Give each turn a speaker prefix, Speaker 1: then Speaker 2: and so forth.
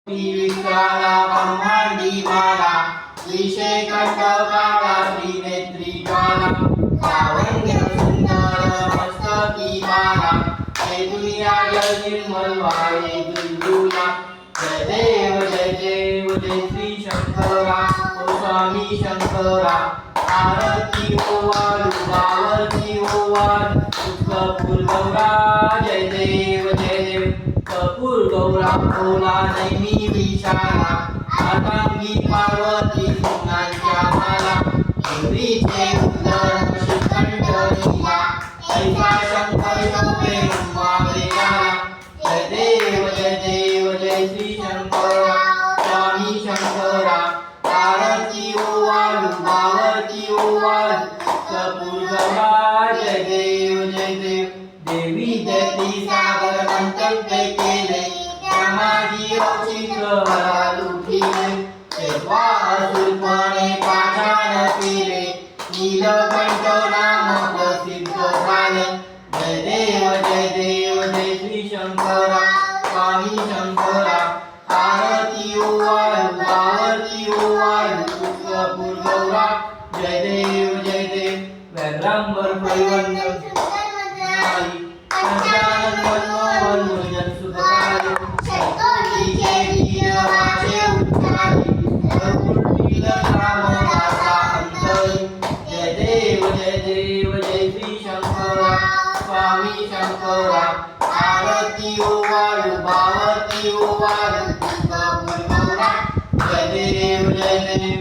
Speaker 1: विक्राला ब्रह्मांडी माला विषय कंठकाला त्रिनेत्री ज्वाला लावण्य सुंदर मस्तकी बाला हे दुनिया जय निर्मल वाळे दुलदुला जय देव जय श्री शंकरा ओ स्वामी शंकरा आरती ओवाळू पावती ओवाळू कपूर गौरा जय देव कपूर गौरा ओला नैमी विशाला आतांगी पार्वती सुनांच्या माला गौरीचे उदर श्रीकंठ लीला ऐसा शंकर शोभे उमादेवाला जय श्री शंकरा स्वामी शंकरा आरती ओवाळू पावती ओवाळू कपूर गौरा जय देव देवी जयती सागर मंतव्य केले समाजी औचित्य हरालुठिले तेव्हा असुरपणे पाषाण केले नीलकंठ नाम प्रसिद्ध झाले जय देव जय श्री शंकरा स्वामी शंकरा आरती ओवाळू पावती ओवाळू कपूर गौरा जय देव व्याघ्रांबर परिवंदन पंचानन मनमोहन मुनिजन सुखकारी शैतोलीचे वीर वाचे उच्चारी प्रकृतील राम दासा अंतरी जय देव जय श्री शंकरा स्वामी शंकरा आरती ओवाळू पावती ओवाळू कपूर गौरा जय देव